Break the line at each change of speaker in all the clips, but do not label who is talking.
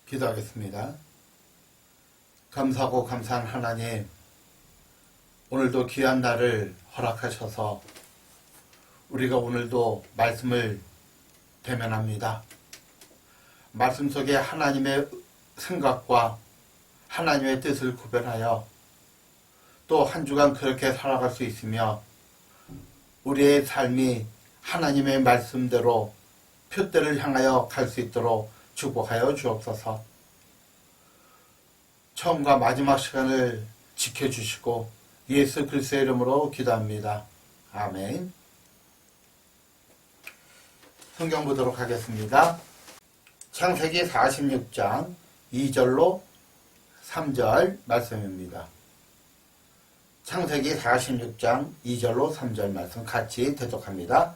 기도하겠습니다. 감사하고 감사한 하나님, 오늘도 귀한 날을 허락하셔서 우리가 오늘도 말씀을 대면합니다. 말씀 속에 하나님의 생각과 하나님의 뜻을 구별하여 또 한 주간 그렇게 살아갈 수 있으며 우리의 삶이 하나님의 말씀대로 표대를 향하여 갈 수 있도록 축복하여 주옵소서. 처음과 마지막 시간을 지켜주시고 예수 그리스도의 이름으로 기도합니다. 아멘. 성경 보도록 하겠습니다. 창세기 46장 2절로 3절 말씀입니다. 창세기 46장 2절로 3절 말씀 같이 대독합니다.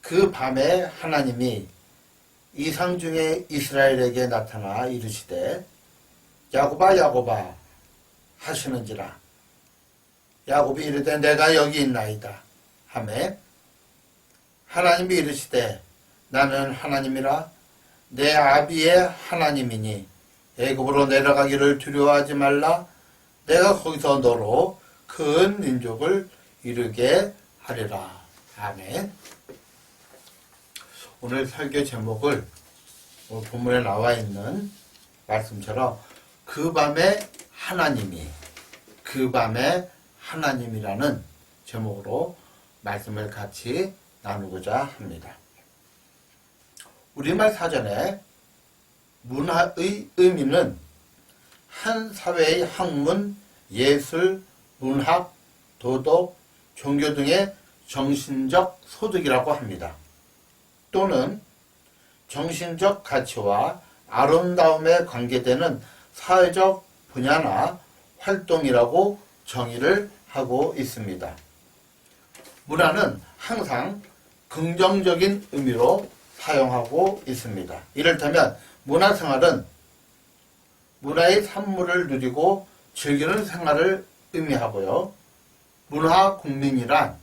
그 밤에 하나님이 이상 중에 이스라엘에게 나타나 이르시되 야곱아 야곱아 하시는지라. 야곱이 이르되 내가 여기 있나이다 하매 하나님이 이르시되 나는 하나님이라 내 아비의 하나님이니 애굽으로 내려가기를 두려워하지 말라. 내가 거기서 너로 큰 민족을 이루게 하리라. 아멘. 오늘 설교 제목을 본문에 나와 있는 말씀처럼 그 밤에 하나님이라는 제목으로 말씀을 같이 나누고자 합니다. 우리말 사전에 문화의 의미는 한 사회의 학문, 예술, 문학, 도덕, 종교 등의 정신적 소득이라고 합니다. 또는 정신적 가치와 아름다움에 관계되는 사회적 분야나 활동이라고 정의를 하고 있습니다. 문화는 항상 긍정적인 의미로 사용하고 있습니다. 이를테면 문화생활은 문화의 산물을 누리고 즐기는 생활을 의미하고요. 문화국민이란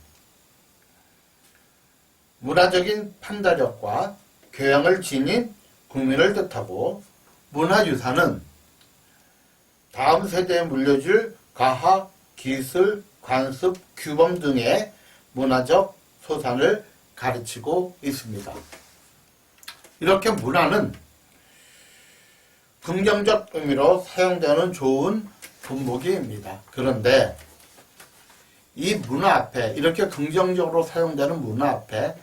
문화적인 판단력과 교양을 지닌 국민을 뜻하고, 문화유산은 다음 세대에 물려줄 가학, 기술, 관습, 규범 등의 문화적 소산을 가르치고 있습니다. 이렇게 문화는 긍정적 의미로 사용되는 좋은 분무기입니다. 그런데 이 문화 앞에, 이렇게 긍정적으로 사용되는 문화 앞에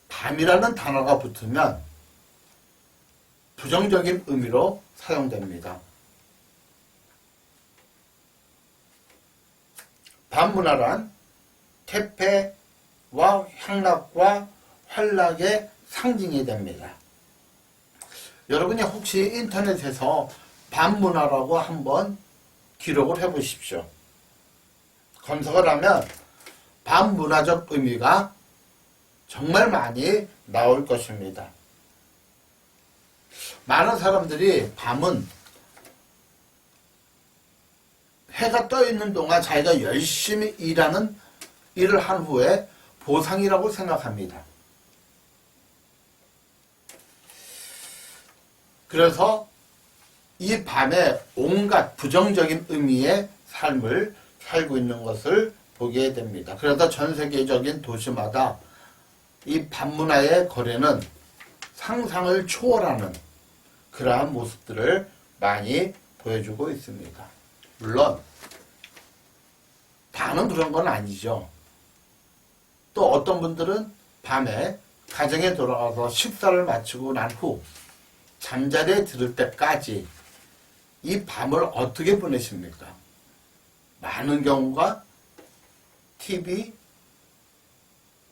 밤이라는 단어가 붙으면 부정적인 의미로 사용됩니다. 밤문화란 태폐와 향락과 활락의 상징이 됩니다. 여러분이 혹시 인터넷에서 밤문화라고 한번 기록을 해보십시오. 검색을 하면 밤문화적 의미가 정말 많이 나올 것입니다. 많은 사람들이 밤은 해가 떠 있는 동안 자기가 열심히 일을 한 후에 보상이라고 생각합니다. 그래서 이 밤에 온갖 부정적인 의미의 삶을 살고 있는 것을 보게 됩니다. 그래서 전 세계적인 도시마다 이 밤문화의 거래는 상상을 초월하는 그러한 모습들을 많이 보여주고 있습니다. 물론 다는 그런 건 아니죠. 또 어떤 분들은 밤에 가정에 돌아가서 식사를 마치고 난 후 잠자리에 들을 때까지 이 밤을 어떻게 보내십니까? 많은 경우가 TV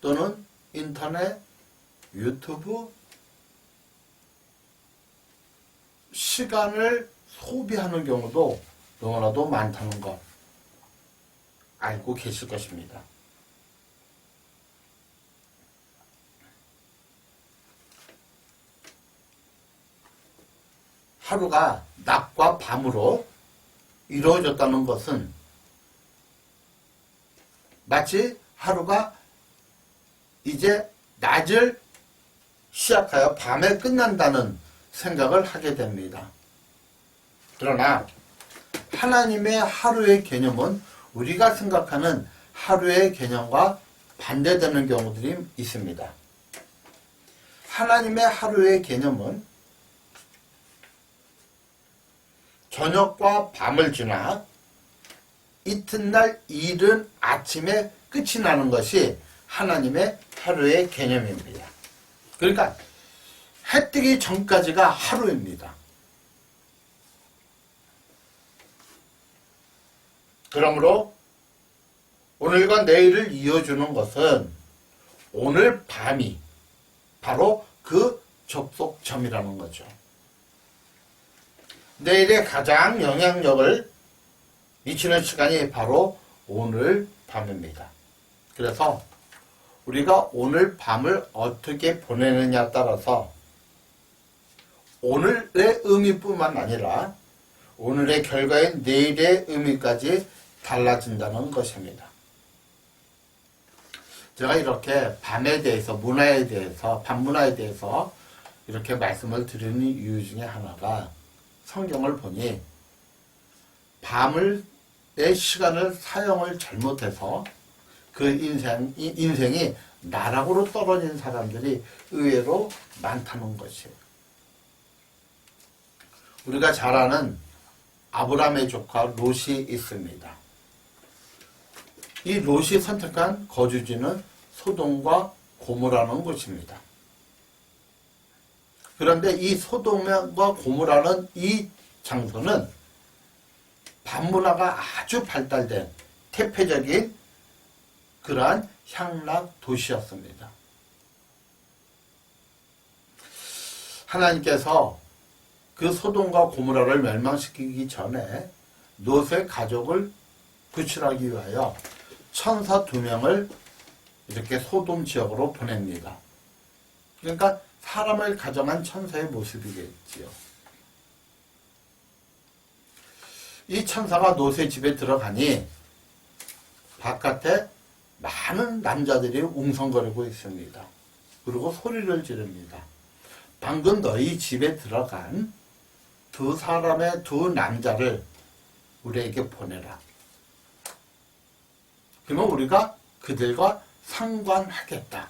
또는 인터넷, 유튜브 시간을 소비하는 경우도 너무나도 많다는 것 알고 계실 것입니다. 하루가 낮과 밤으로 이루어졌다는 것은 마치 하루가 이제 낮을 시작하여 밤에 끝난다는 생각을 하게 됩니다. 그러나 하나님의 하루의 개념은 우리가 생각하는 하루의 개념과 반대되는 경우들이 있습니다. 하나님의 하루의 개념은 저녁과 밤을 지나 이튿날 이른 아침에 끝이 나는 것이 하나님의 하루의 개념입니다. 그러니까 해 뜨기 전까지가 하루입니다. 그러므로 오늘과 내일을 이어주는 것은 오늘 밤이 바로 그 접속점이라는 거죠. 내일에 가장 영향력을 미치는 시간이 바로 오늘 밤입니다. 그래서 우리가 오늘 밤을 어떻게 보내느냐에 따라서 오늘의 의미뿐만 아니라 오늘의 결과인 내일의 의미까지 달라진다는 것입니다. 제가 이렇게 밤에 대해서, 문화에 대해서, 밤문화에 대해서 이렇게 말씀을 드리는 이유 중에 하나가 성경을 보니 밤의 시간을 사용을 잘못해서 그 인생이 나락으로 떨어진 사람들이 의외로 많다는 것이에요. 우리가 잘 아는 아브라함의 조카 롯이 있습니다. 이 롯이 선택한 거주지는 소돔과 고모라는 곳입니다. 그런데 이 소돔과 고모라는 이 장소는 밤문화가 아주 발달된 태폐적인 그러한 향락 도시였습니다. 하나님께서 그 소돔과 고모라를 멸망시키기 전에 롯의 가족을 구출하기 위하여 천사 2명을 이렇게 소돔 지역으로 보냅니다. 그러니까 사람을 가정한 천사의 모습이겠지요. 이 천사가 롯의 집에 들어가니 바깥에 많은 남자들이 웅성거리고 있습니다. 그리고 소리를 지릅니다. 방금 너희 집에 들어간 2사람의 2남자를 우리에게 보내라. 그러면 우리가 그들과 상관하겠다.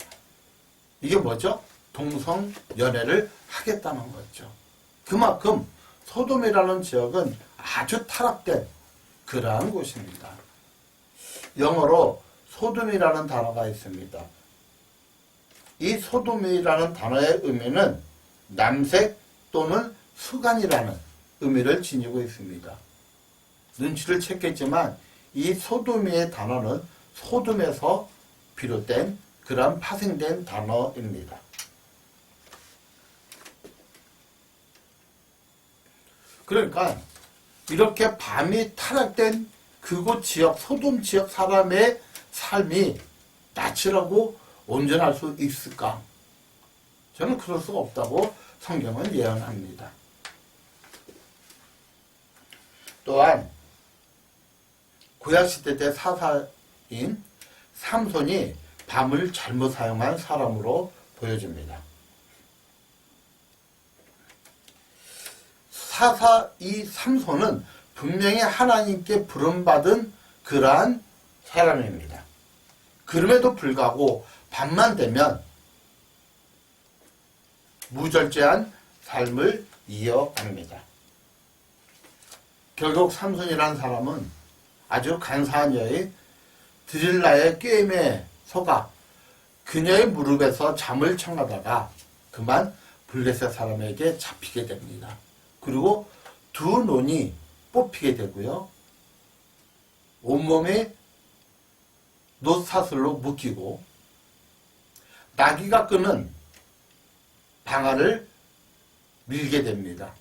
이게 뭐죠? 동성연애를 하겠다는 거죠. 그만큼 소돔이라는 지역은 아주 타락된 그러한 곳입니다. 영어로 소돔이라는 단어가 있습니다. 이 소돔이라는 단어의 의미는 남색 또는 수간이라는 의미를 지니고 있습니다. 눈치를 챘겠지만 이 소돔의 단어는 소돔에서 비롯된 그런 파생된 단어입니다. 그러니까 이렇게 밤이 타락된 그곳 지역, 소돔 지역 사람의 삶이 낯이라고 온전할 수 있을까? 저는 그럴 수가 없다고 성경은 예언합니다. 또한 구약시대 때 사사인 삼손이 밤을 잘못 사용한 사람으로 보여집니다. 이 삼손은 분명히 하나님께 부름받은 그러한 사람입니다. 그럼에도 불구하고 밤만 되면 무절제한 삶을 이어갑니다. 결국 삼손이라는 사람은 아주 간사한 여인 드릴라의 꾀임에 속아 그녀의 무릎에서 잠을 청하다가 그만 블레셋 사람에게 잡히게 됩니다. 그리고 2눈이 뽑히게 되고요. 온몸이 놋사슬로 묶이고 나귀가 끄는 방아를 밀게 됩니다.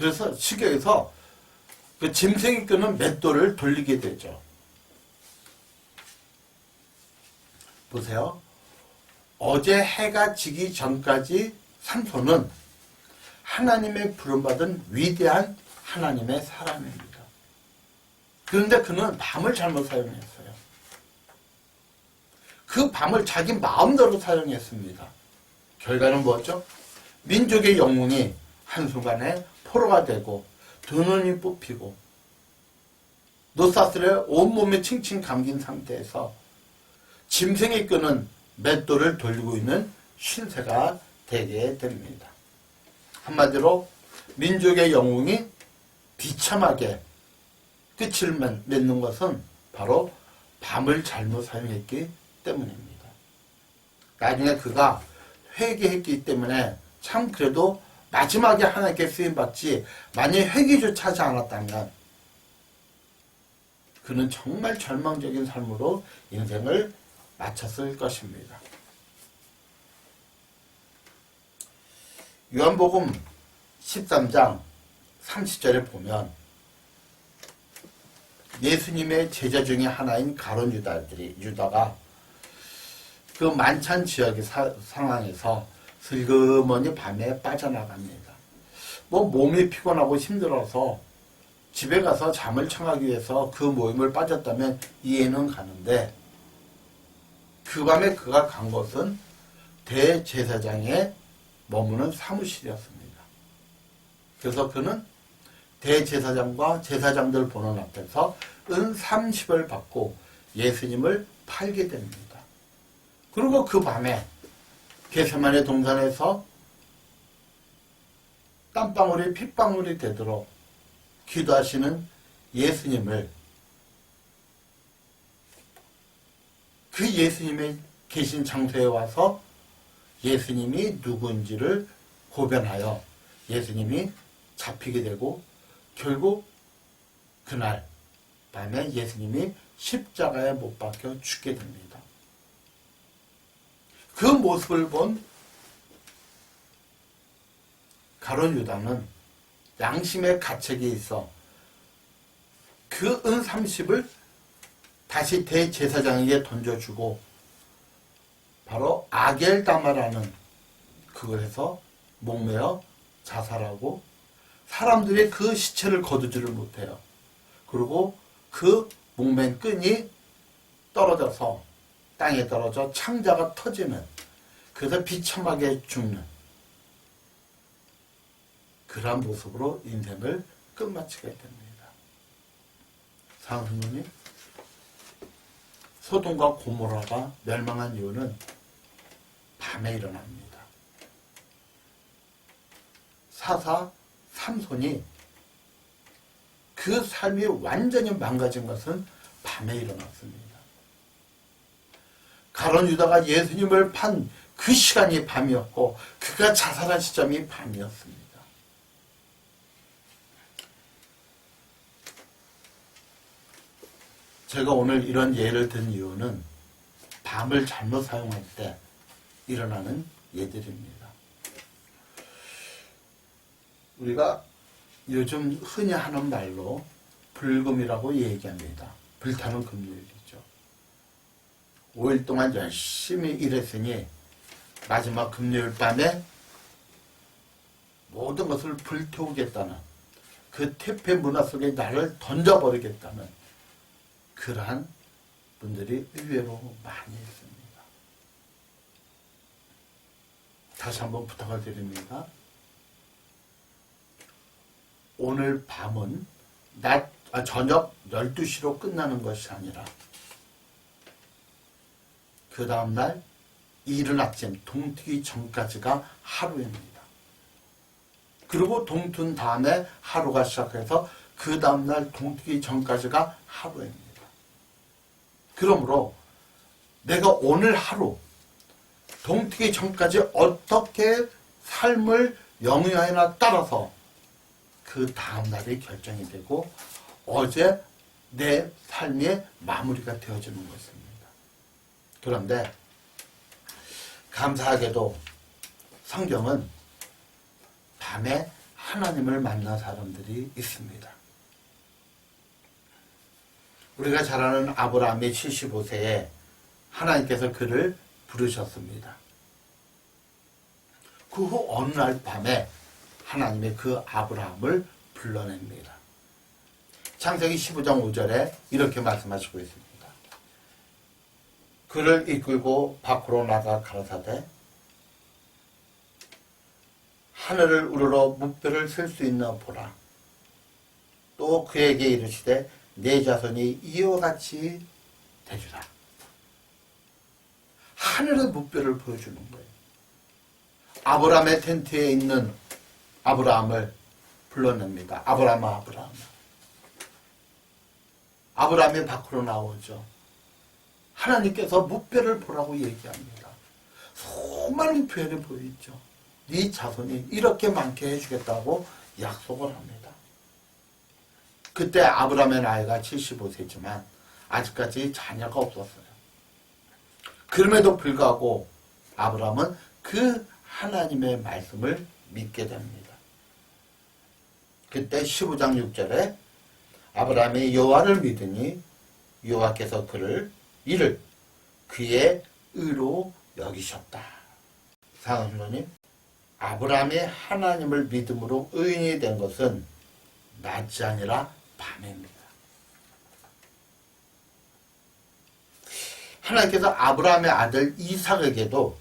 그래서 시계에서 그 짐승이 끄는 맷돌을 돌리게 되죠. 보세요. 어제 해가 지기 전까지 삼손은 하나님의 부름받은 위대한 하나님의 사람입니다. 그런데 그는 밤을 잘못 사용했어요. 그 밤을 자기 마음대로 사용했습니다. 결과는 뭐죠? 민족의 영웅이 한순간에 포로가 되고 두 눈이 뽑히고 노사슬에 온몸에 칭칭 감긴 상태에서 짐승이 끄는 맷돌을 돌리고 있는 신세가 되게 됩니다. 한마디로 민족의 영웅이 비참하게 끝을 맺는 것은 바로 밤을 잘못 사용했기 때문입니다. 나중에 그가 회개했기 때문에 참 그래도 마지막에 하나님께 쓰임받지, 만약에 회개조차 하지 않았다면 그는 정말 절망적인 삶으로 인생을 마쳤을 것입니다. 요한복음 13장 30절에 보면 예수님의 제자 중에 하나인 가룟 유다가 그 만찬 지역의 상황에서 슬그머니 밤에 빠져나갑니다. 몸이 피곤하고 힘들어서 집에 가서 잠을 청하기 위해서 그 모임을 빠졌다면 이해는 가는데, 그 밤에 그가 간 곳은 대제사장의 머무는 사무실이었습니다. 그래서 그는 대제사장과 제사장들 보는 앞에서 은 30을 받고 예수님을 팔게 됩니다. 그리고 그 밤에 겟세마네 동산에서 땀방울이 핏방울이 되도록 기도하시는 예수님을, 그 예수님의 계신 장소에 와서 예수님이 누구인지를 고변하여 예수님이 잡히게 되고 결국 그날 밤에 예수님이 십자가에 못 박혀 죽게 됩니다. 그 모습을 본 가룟 유다는 양심의 가책에 있어 그 은 30을 다시 대제사장에게 던져주고 바로 아겔다마라는 그것에서 목매어 자살하고 사람들이 그 시체를 거두지를 못해요. 그리고 그 목맨 끈이 떨어져서 땅에 떨어져 창자가 터지는, 그래서 비참하게 죽는 그러한 모습으로 인생을 끝마치게 됩니다. 사랑하는, 소돔과 고모라가 멸망한 이유는 밤에 일어납니다. 사사 삼손이 그 삶이 완전히 망가진 것은 밤에 일어났습니다. 가룟 유다가 예수님을 판 그 시간이 밤이었고 그가 자살한 시점이 밤이었습니다. 제가 오늘 이런 예를 든 이유는 밤을 잘못 사용할 때 일어나는 예들입니다. 우리가 요즘 흔히 하는 말로 불금이라고 얘기합니다. 불타는 금요일이죠. 5일 동안 열심히 일했으니 마지막 금요일 밤에 모든 것을 불태우겠다는, 그 퇴폐 문화 속에 나를 던져버리겠다는 그러한 분들이 의외로 많이 있습니다. 다시 한번 부탁을 드립니다. 오늘 밤은 저녁 12시로 끝나는 것이 아니라 그 다음날 이른 아침 동트기 전까지가 하루입니다. 그리고 동튼 다음에 하루가 시작해서 그 다음날 동트기 전까지가 하루입니다. 그러므로 내가 오늘 하루 동트기 전까지 어떻게 삶을 영위하느냐에 따라서 그 다음날이 결정이 되고 어제 내 삶의 마무리가 되어지는 것입니다. 그런데 감사하게도 성경은 밤에 하나님을 만난 사람들이 있습니다. 우리가 잘 아는 아브라함이 75세에 하나님께서 그를 부르셨습니다. 그 후 어느 날 밤에 하나님의 그 아브라함을 불러냅니다. 창세기 15장 5절에 이렇게 말씀하시고 있습니다. 그를 이끌고 밖으로 나가 가라사대 하늘을 우러러 무뼈를 쓸 수 있나 보라. 또 그에게 이르시되 내 자손이 이와 같이 되주라. 하늘의 무뼈를 보여주는 거예요. 아브라함의 텐트에 있는 아브라함을 불러냅니다. 아브라함. 아브라함이 밖으로 나오죠. 하나님께서 무뼈를 보라고 얘기합니다. 수많은 표현을 보여있죠. 네 자손이 이렇게 많게 해주겠다고 약속을 합니다. 그때 아브라함의 나이가 75세지만 아직까지 자녀가 없었어요. 그럼에도 불구하고 아브라함은 그 하나님의 말씀을 믿게 됩니다. 그때 15장 6절에 아브라함이 여호와를 믿으니 여호와께서 이를 그의 의로 여기셨다. 사랑하는 성도님, 아브라함이 하나님을 믿음으로 의인이 된 것은 낮이 아니라 밤입니다. 하나님께서 아브라함의 아들 이삭에게도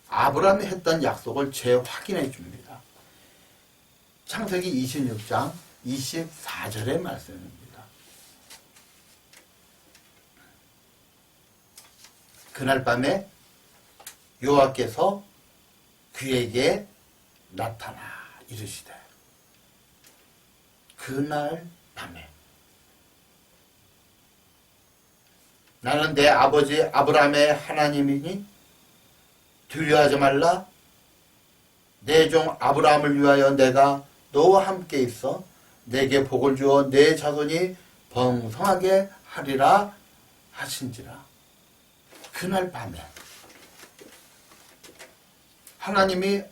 아브라함이 했던 약속을 재확인해 줍니다. 창세기 26장 24절의 말씀입니다. 그날 밤에 여호와께서 그에게 나타나 이르시되 그날 밤에 나는 내 아버지 아브라함의 하나님이니 두려워하지 말라. 내 종 아브라함을 위하여 내가 너와 함께 있어 내게 복을 주어 내 자손이 번성하게 하리라 하신지라. 그날 밤에 하나님이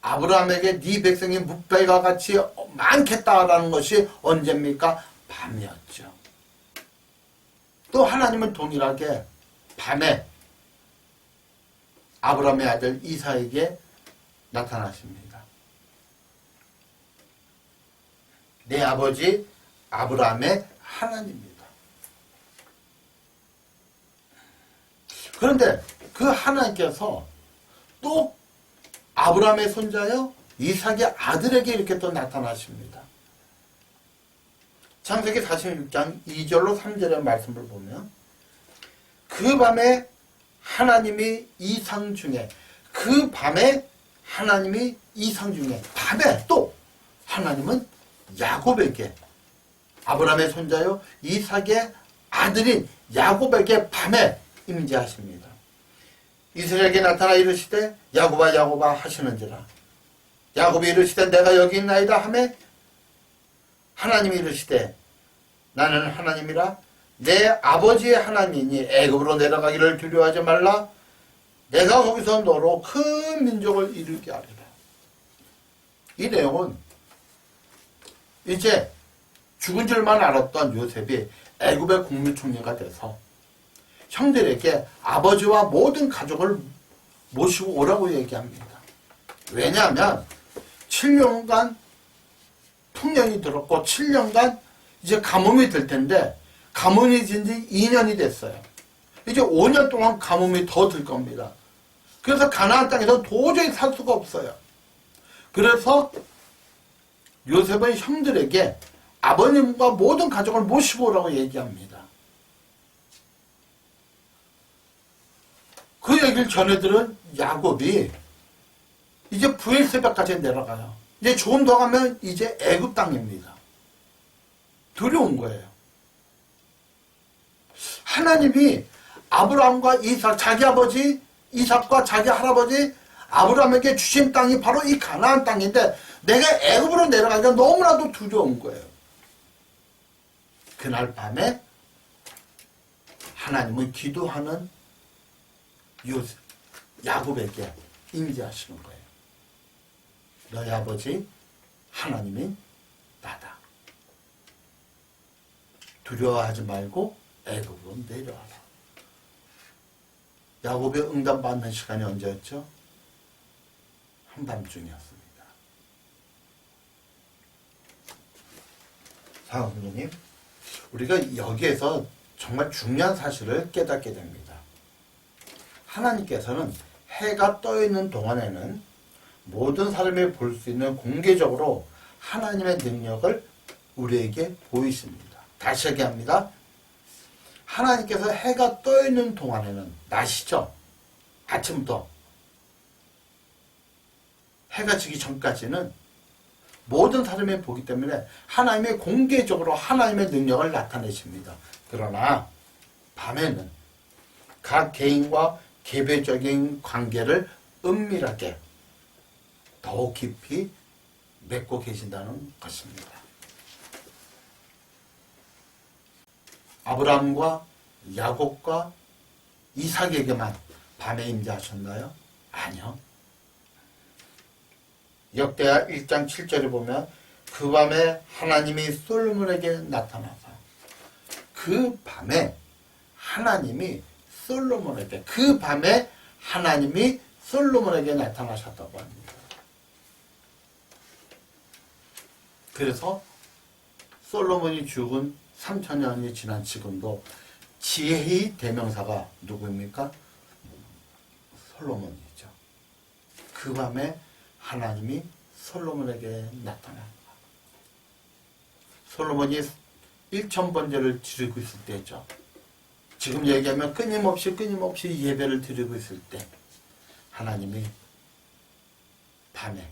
아브라함에게 네 백성이 묵배가 같이 많겠다라는 것이 언제입니까? 밤이었죠. 또 하나님은 동일하게 밤에 아브라함의 아들 이삭에게 나타나십니다. 내 아버지 아브라함의 하나님입니다. 그런데 그 하나님께서 또 아브라함의 손자여 이삭의 아들에게 이렇게 또 나타나십니다. 창세기 46장 2절로 3절의 말씀을 보면 그 밤에 하나님이 이상 중에 밤에 또 하나님은 야곱에게 아브라함의 손자요 이삭의 아들인 야곱에게 밤에 임재하십니다. 이스라엘에게 나타나 이르시되 야곱아 야곱아 하시는지라. 야곱이 이르시되 내가 여기 있나이다 하매 하나님이 이르시되 나는 하나님이라 내 아버지의 하나님이니 애굽으로 내려가기를 두려워하지 말라. 내가 거기서 너로 큰 민족을 이루게 하리라. 이 내용은 이제 죽은 줄만 알았던 요셉이 애굽의 국무총리가 돼서 형들에게 아버지와 모든 가족을 모시고 오라고 얘기합니다. 왜냐하면 7년간 풍년이 들었고 7년간 이제 가뭄이 될 텐데 가뭄이 진 지 2년이 됐어요. 이제 5년 동안 가뭄이 더 들 겁니다. 그래서 가나안 땅에서 도저히 살 수가 없어요. 그래서 요셉은 형들에게 아버님과 모든 가족을 모시고 오라고 얘기합니다. 그 얘기를 전해들은 야곱이 이제 부엘세바까지 내려가요. 이제 조금 더 가면 이제 애굽 땅입니다. 두려운 거예요. 하나님이 아브라함과 이삭, 자기 아버지 이삭과 자기 할아버지 아브라함에게 주신 땅이 바로 이 가나안 땅인데 내가 애굽으로 내려가기가 너무나도 두려운 거예요. 그날 밤에 하나님은 기도하는 야곱에게 임재하시는 거예요. 너희 아버지 하나님이 나다. 두려워하지 말고 애굽으로 내려와라. 야곱의 응답받는 시간이 언제였죠? 한밤중이었습니다. 사랑하는 성도님, 우리가 여기에서 정말 중요한 사실을 깨닫게 됩니다. 하나님께서는 해가 떠 있는 동안에는 모든 사람이 볼 수 있는 공개적으로 하나님의 능력을 우리에게 보이십니다. 다시 얘기합니다. 하나님께서 해가 떠 있는 동안에는 낮이죠. 아침부터 해가 지기 전까지는 모든 사람이 보기 때문에 하나님의 공개적으로 하나님의 능력을 나타내십니다. 그러나 밤에는 각 개인과 개별적인 관계를 은밀하게 더욱 깊이 맺고 계신다는 것입니다. 아브라함과 야곱과 이삭에게만 밤에 임재하셨나요? 아니요. 역대하 1장 7절에 보면 그 밤에 하나님이 솔로몬에게 나타나서 그 밤에 하나님이 솔로몬에게 나타나셨다고 합니다. 그래서 솔로몬이 죽은 3000년이 지난 지금도 지혜의 대명사가 누구입니까? 솔로몬이죠. 그 밤에 하나님이 솔로몬에게 나타납니다. 솔로몬이 1000번제를 드리고 있을 때죠. 지금 얘기하면 끊임없이 예배를 드리고 있을 때 하나님이 밤에,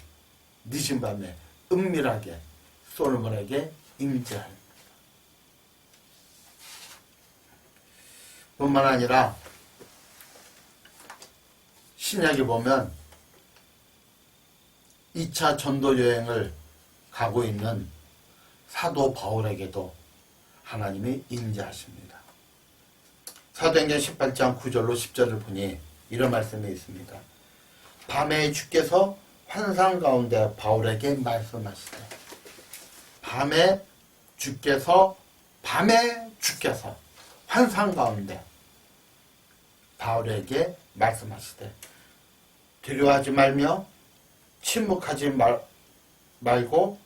늦은 밤에 은밀하게 솔로몬에게 임재합니다. 뿐만 아니라 신약에 보면 2차 전도 여행을 가고 있는 사도 바울에게도 하나님이 임재하십니다. 사도행전 18장 9절로 10절을 보니 이런 말씀이 있습니다. 밤에 주께서 환상 가운데 바울에게 말씀하시되 밤에 주께서 환상 가운데 바울에게 말씀하시되 두려워하지 말며 침묵하지 말고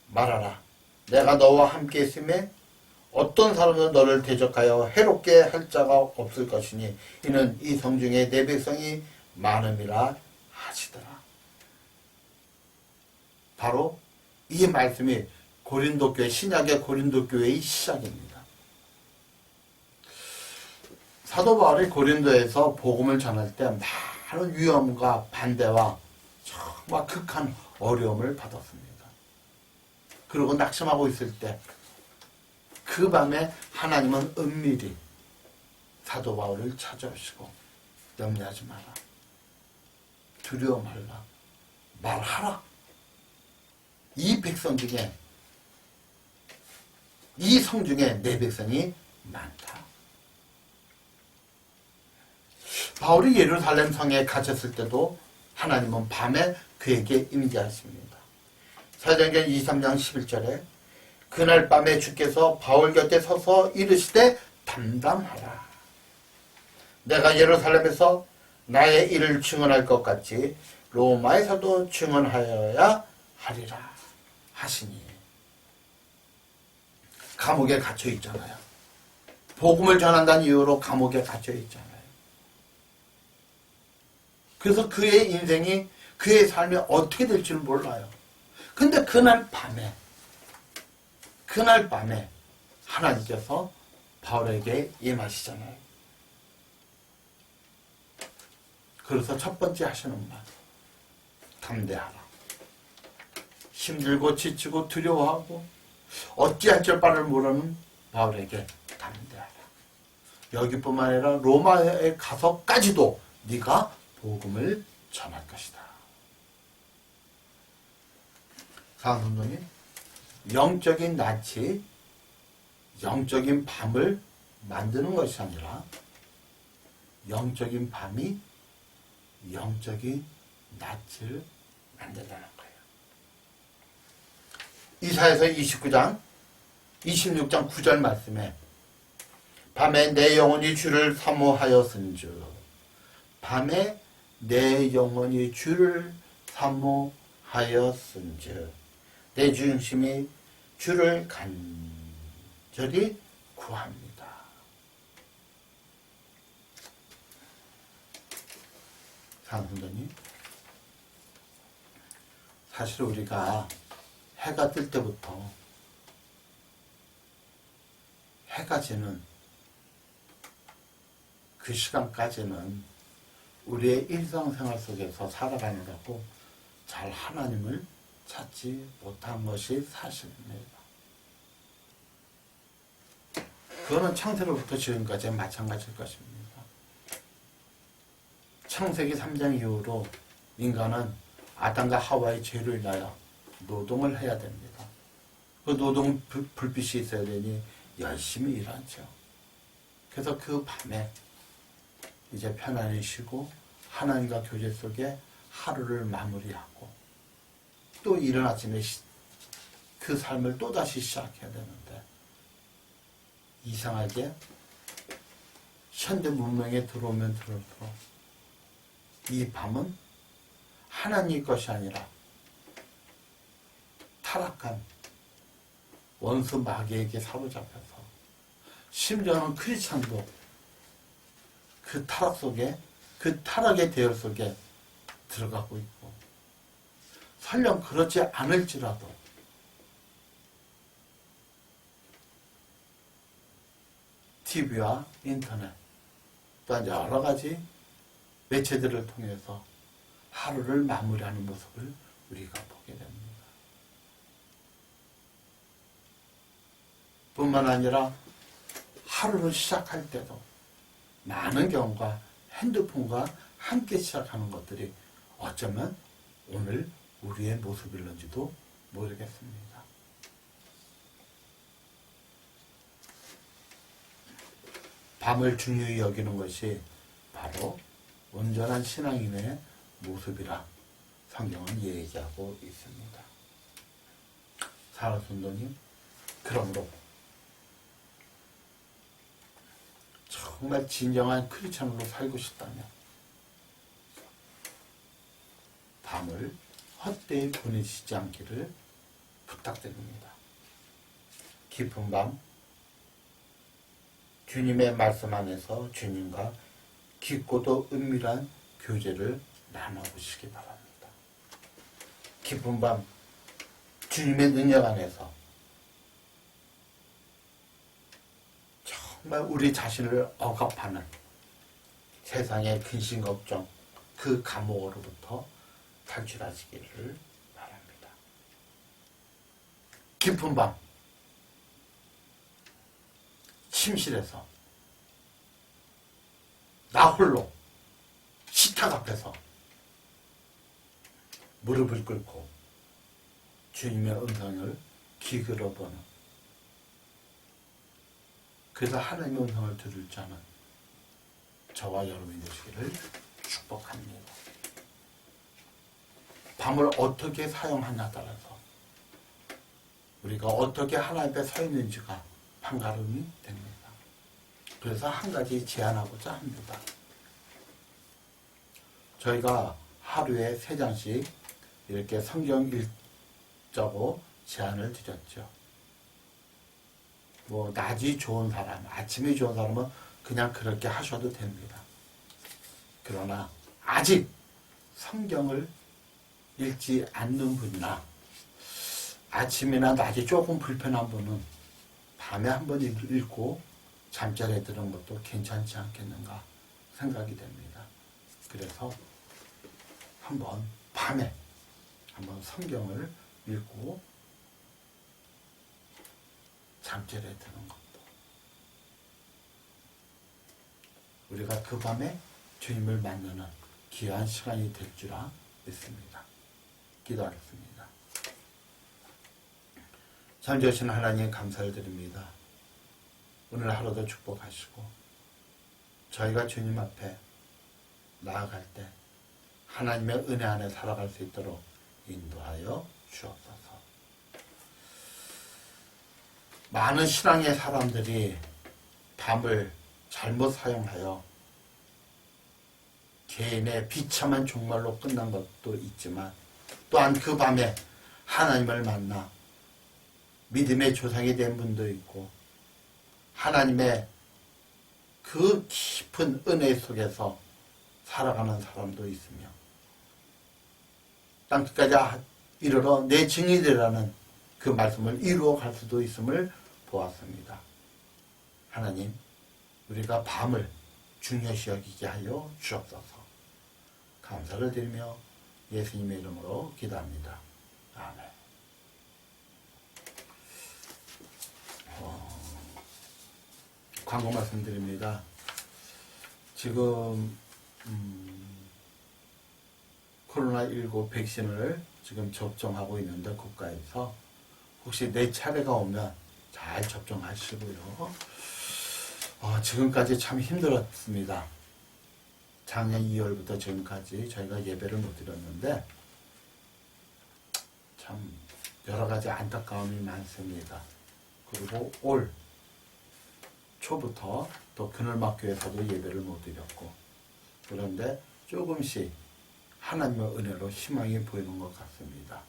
말하라. 내가 너와 함께 있음에 어떤 사람도 너를 대적하여 해롭게 할 자가 없을 것이니 이는 이 성중에 내 백성이 많음이라 하시더라. 바로 이 말씀이 고린도 교회, 신약의 고린도 교회의 시작입니다. 사도 바울이 고린도에서 복음을 전할 때 많은 위험과 반대와 정말 극한 어려움을 받았습니다. 그리고 낙심하고 있을 때 그 밤에 하나님은 은밀히 사도 바울을 찾아오시고 염려하지 마라. 두려워 말라. 말하라. 이 백성 중에 이 성 중에 내 백성이 많다. 바울이 예루살렘 성에 갇혔을 때도 하나님은 밤에 그에게 임재하십니다. 사도행전 23장 11절에 그날 밤에 주께서 바울 곁에 서서 이르시되 담담하라. 내가 예루살렘에서 나의 일을 증언할 것 같이 로마에서도 증언하여야 하리라 하시니. 감옥에 갇혀 있잖아요. 복음을 전한다는 이유로 감옥에 갇혀 있잖아요. 그래서 그의 인생이, 그의 삶이 어떻게 될지는 몰라요. 근데 그날 밤에 하나님께서 바울에게 임하시잖아요. 그래서 첫 번째 하시는 말, 담대하라. 힘들고 지치고 두려워하고 어찌할 줄 바를 모르는 바울에게 담대하라. 여기뿐만 아니라 로마에 가서까지도 네가 복음을 전할 것이다. 사랑성도님, 영적인 낯이 영적인 밤을 만드는 것이 아니라 영적인 밤이 영적인 낯을 만든다는 거예요. 이사야서 29장 26장 9절 말씀에 밤에 내 영혼이 주를 사모하였은즉 밤에 내 영혼이 주를 사모하였은즉 내 중심이 주를 간절히 구합니다. 사랑하는 사실 우리가 해가 뜰 때부터 해가 지는 그 시간까지는 우리의 일상생활 속에서 살아가느라고 잘 하나님을 찾지 못한 것이 사실입니다. 그거는 창세로부터 지금까지 마찬가지일 것입니다. 창세기 3장 이후로 인간은 아담과 하와의 죄로 인하여 노동을 해야 됩니다. 그 노동 불빛이 있어야 되니 열심히 일하죠. 그래서 그 밤에 이제 편안히 쉬고 하나님과 교제 속에 하루를 마무리하고 또 이른 아침에 그 삶을 또다시 시작해야 되는데 이상하게 현대 문명에 들어오면 들어올수록 이 밤은 하나님 것이 아니라 타락한 원수 마귀에게 사로잡혀서 심지어는 크리스찬도 그 타락 속에 그 타락의 대열 속에 들어가고 있고 설령 그렇지 않을지라도 TV와 인터넷 또한 여러 가지 매체들을 통해서 하루를 마무리하는 모습을 우리가 보게 됩니다. 뿐만 아니라 하루를 시작할 때도 많은 경우가 핸드폰과 함께 시작하는 것들이 어쩌면 오늘 우리의 모습일런지도 모르겠습니다. 밤을 중요히 여기는 것이 바로 온전한 신앙인의 모습이라 성경은 얘기하고 있습니다. 사랑하는 성도님, 그러므로 정말 진정한 크리스찬으로 살고 싶다면 밤을 헛되이 보내시지 않기를 부탁드립니다. 깊은 밤 주님의 말씀 안에서 주님과 깊고도 은밀한 교제를 나눠보시기 바랍니다. 깊은 밤 주님의 능력 안에서 정말 우리 자신을 억압하는 세상의 근심 걱정 그 감옥으로부터 탈출하시기를 바랍니다. 깊은 밤 침실에서 나 홀로 식탁 앞에서 무릎을 꿇고 주님의 음성을 귀들어보는, 그래서 하나님의 음성을 들을 자는 저와 여러분이 되시기를 축복합니다. 밤을 어떻게 사용하냐에 따라서 우리가 어떻게 하나님 앞에 서 있는지가 판가름이 됩니다. 그래서 한 가지 제안하고자 합니다. 저희가 하루에 3장씩 이렇게 성경 읽자고 제안을 드렸죠. 뭐 낮이 좋은 사람, 아침이 좋은 사람은 그냥 그렇게 하셔도 됩니다. 그러나 아직 성경을 읽지 않는 분이나 아침이나 낮이 조금 불편한 분은 밤에 한번 읽고 잠자리에 드는 것도 괜찮지 않겠는가 생각이 됩니다. 그래서 한번 밤에 한번 성경을 읽고 잠자리에 드는 것도 우리가 그 밤에 주님을 만나는 귀한 시간이 될 줄 믿습니다. 기도하겠습니다. 전지하신 하나님 감사를 드립니다. 오늘 하루도 축복하시고 저희가 주님 앞에 나아갈 때 하나님의 은혜 안에 살아갈 수 있도록 인도하여 주옵소서. 많은 신앙의 사람들이 밤을 잘못 사용하여 개인의 비참한 종말로 끝난 것도 있지만 또한 그 밤에 하나님을 만나 믿음의 조상이 된 분도 있고 하나님의 그 깊은 은혜 속에서 살아가는 사람도 있으며 땅끝까지 이르러 내 증인이라는 그 말씀을 이루어 갈 수도 있음을 보았습니다. 하나님, 우리가 밤을 중요시 여기게 하여 주옵소서. 감사를 드리며 예수님의 이름으로 기도합니다. 아멘. 광고 말씀드립니다. 지금 코로나19 백신을 지금 접종하고 있는데 국가에서 혹시 내 차례가 오면 잘 접종하시고요. 지금까지 참 힘들었습니다. 작년 2월부터 지금까지 저희가 예배를 못 드렸는데 참 여러 가지 안타까움이 많습니다. 그리고 올 초부터 또 그늘막교에서도 예배를 못 드렸고, 그런데 조금씩 하나님의 은혜로 희망이 보이는 것 같습니다.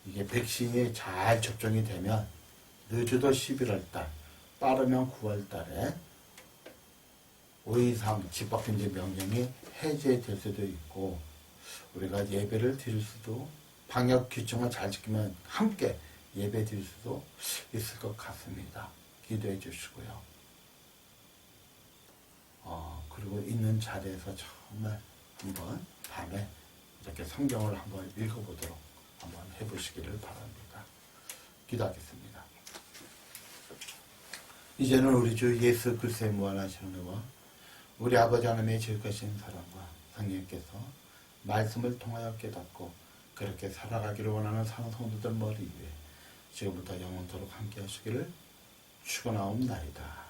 이게 백신이 잘 접종이 되면 늦어도 11월달, 빠르면 9월달에 5 이상 집합금지 명령이 해제될 수도 있고, 우리가 예배를 드릴 수도, 방역 규정을 잘 지키면 함께 예배 드릴 수도 있을 것 같습니다. 기도해 주시고요. 그리고 있는 자리에서 정말 한번 밤에 이렇게 성경을 한번 읽어보도록 한번 해보시기를 바랍니다. 기도하겠습니다. 이제는 우리 주 예수 그리스도의 무한하신 은혜와 우리 아버지 하나님의 지극하신 사랑과 성령께서 말씀을 통하여 깨닫고 그렇게 살아가기를 원하는 성도들 머리 위에 지금부터 영원토록 함께 하시기를 축원하옵나이다.